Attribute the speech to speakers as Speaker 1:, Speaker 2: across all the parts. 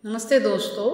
Speaker 1: नमस्ते दोस्तों।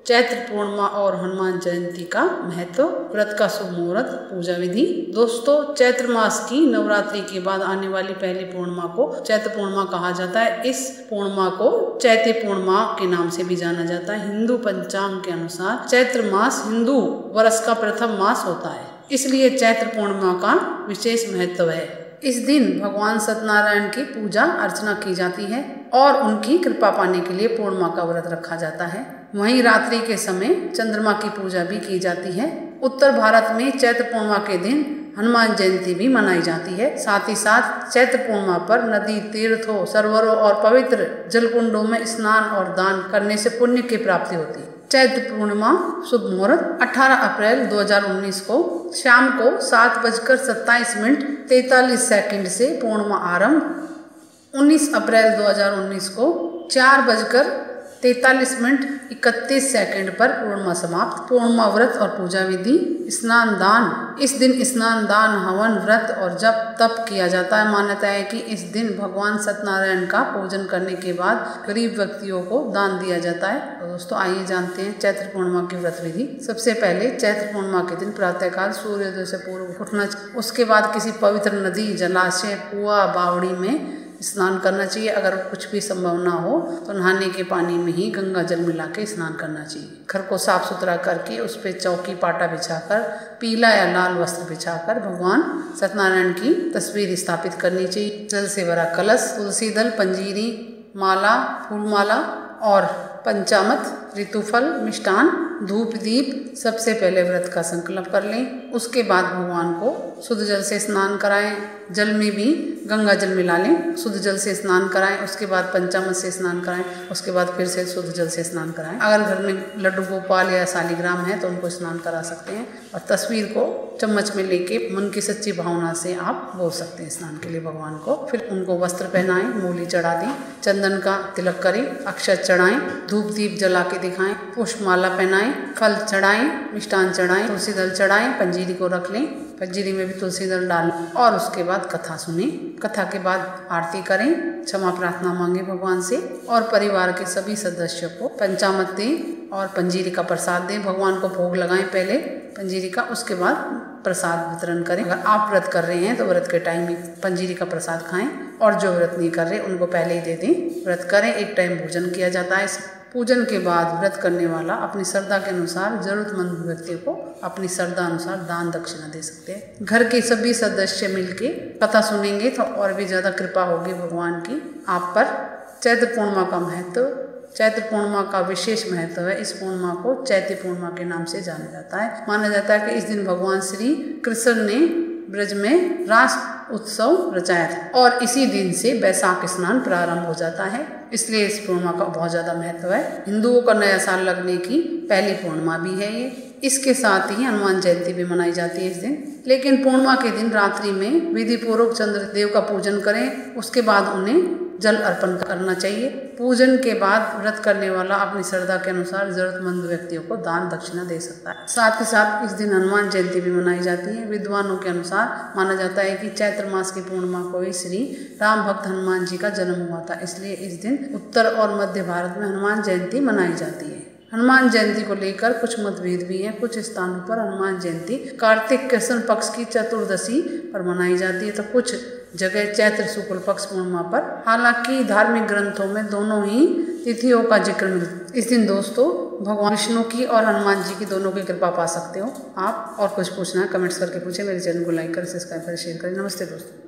Speaker 1: चैत्र पूर्णिमा और हनुमान जयंती का महत्व, व्रत का शुभ मुहूर्त, पूजा विधि। दोस्तों, चैत्र मास की नवरात्रि के बाद आने वाली पहली पूर्णिमा को चैत्र पूर्णिमा कहा जाता है। इस पूर्णिमा को चैती पूर्णिमा के नाम से भी जाना जाता है। हिंदू पंचांग के अनुसार चैत्र मास हिंदू वर्ष का प्रथम मास होता है, इसलिए चैत्र पूर्णिमा का विशेष महत्व है। इस दिन भगवान सत्यनारायण की पूजा अर्चना की जाती है और उनकी कृपा पाने के लिए पूर्णिमा का व्रत रखा जाता है। वहीं रात्रि के समय चंद्रमा की पूजा भी की जाती है। उत्तर भारत में चैत्र पूर्णिमा के दिन हनुमान जयंती भी मनाई जाती है। साथ ही साथ चैत्र पूर्णिमा पर नदी, तीर्थों, सरोवरों और पवित्र जलकुंडों में स्नान और दान करने से पुण्य की प्राप्ति होती है। चैत्र पूर्णिमा शुभ मुहूर्त 18 अप्रैल 2019 को शाम को 7:27 से पूर्णिमा आरंभ। 19 अप्रैल 2019 को 4:43 पर पूर्णिमा समाप्त। पूर्णिमा व्रत और पूजा विधि। स्नान दान। इस दिन स्नान दान, हवन, व्रत और जप तप किया जाता है। मान्यता है कि इस दिन भगवान सत्यनारायण का पूजन करने के बाद गरीब व्यक्तियों को दान दिया जाता है। तो दोस्तों, आइए जानते हैं चैत्र पूर्णिमा की व्रत विधि। सबसे पहले चैत्र पूर्णिमा के दिन प्रातःकाल सूर्योदय से पूर्व उठना। उसके बाद किसी पवित्र नदी, जलाशय, कुआं, बावड़ी में स्नान करना चाहिए। अगर कुछ भी संभव ना हो तो नहाने के पानी में ही गंगा जल मिला के स्नान करना चाहिए। घर को साफ सुथरा करके उस पर चौकी पाटा बिछाकर, पीला या लाल वस्त्र बिछाकर भगवान सत्यनारायण की तस्वीर स्थापित करनी चाहिए। जल से भरा कलश, तुलसी दल, पंजीरी, माला, फूलमाला और पंचामृत, ऋतुफल, मिष्टान, धूप, दीप। सबसे पहले व्रत का संकल्प कर लें। उसके बाद भगवान को शुद्ध जल से स्नान कराएं। जल में भी गंगा जल मिला लें, शुद्ध जल से स्नान कराएं। उसके बाद पंचामृत से स्नान कराएं। उसके बाद फिर से शुद्ध जल से स्नान कराएं। अगर घर में लड्डू गोपाल या शालिग्राम है तो उनको स्नान करा सकते हैं। और तस्वीर को चम्मच में लेके मन की सच्ची भावना से आप बोल सकते हैं स्नान के लिए भगवान को। फिर उनको वस्त्र पहनाएं, मूली चढ़ा दें, चंदन का तिलक करें, अक्षत चढ़ाएं, धूप दीप जला के दिखाएं, पुष्पमाला पहनाएं, फल चढ़ाएं, मिष्टान चढ़ाएं, तुलसी दल चढ़ाएं, पंजीरी को रख लें, पंजीरी में भी तुलसी दल डालें और उसके बाद कथा सुने। कथा के बाद आरती करें, क्षमा प्रार्थना मांगे भगवान से और परिवार के सभी सदस्यों को पंचामृत दें और पंजीरी का प्रसाद दें। भगवान को भोग लगाएं पहले पंजीरी का, उसके बाद प्रसाद वितरण करें। अगर आप व्रत कर रहे हैं तो व्रत के टाइम में पंजीरी का प्रसाद खाएं और जो व्रत नहीं कर रहे उनको पहले ही दे दें। व्रत करें, एक टाइम भोजन किया जाता है। पूजन के बाद व्रत करने वाला अपनी श्रद्धा के अनुसार जरूरतमंद व्यक्तियों को अपनी श्रद्धा अनुसार दान दक्षिणा दे सकते हैं। घर के सभी सदस्य मिलके कथा सुनेंगे तो और भी ज्यादा कृपा होगी भगवान की आप पर। चैत्र पूर्णिमा का महत्व। चैत्र पूर्णिमा का विशेष महत्व है। इस पूर्णिमा को चैती पूर्णिमा के नाम से जाना जाता है। माना जाता है कि इस दिन भगवान श्री कृष्ण ने ब्रज में रास उत्सव रचाया था और इसी दिन से वैशाख स्नान प्रारंभ हो जाता है। इसलिए इस पूर्णिमा का बहुत ज्यादा महत्व है। हिंदुओं का नया साल लगने की पहली पूर्णिमा भी है ये। इसके साथ ही हनुमान जयंती भी मनाई जाती है इस दिन। लेकिन पूर्णिमा के दिन रात्रि में विधि पूर्वक चंद्रदेव का पूजन करें, उसके बाद उन्हें जल अर्पण करना चाहिए। पूजन के बाद व्रत करने वाला अपनी श्रद्धा के अनुसार जरूरतमंद व्यक्तियों को दान दक्षिणा दे सकता है। साथ ही साथ इस दिन हनुमान जयंती भी मनाई जाती है। विद्वानों के अनुसार माना जाता है कि चैत्र मास की पूर्णिमा को ही श्री राम भक्त हनुमान जी का जन्म हुआ था, इसलिए इस दिन उत्तर और मध्य भारत में हनुमान जयंती मनाई जाती है। हनुमान जयंती को लेकर कुछ मतभेद भी हैं। कुछ स्थानों पर हनुमान जयंती कार्तिक कृष्ण पक्ष की चतुर्दशी पर मनाई जाती है तो कुछ जगह चैत्र शुक्ल पक्ष पूर्णिमा पर। हालांकि धार्मिक ग्रंथों में दोनों ही तिथियों का जिक्र मिलता है। इस दिन दोस्तों भगवान विष्णु की और हनुमान जी की दोनों की कृपा पा सकते हो आप। और कुछ पूछना है कमेंट्स करके पूछे। मेरे चैनल को लाइक करें, सब्सक्राइब करें, शेयर करें। नमस्ते दोस्तों।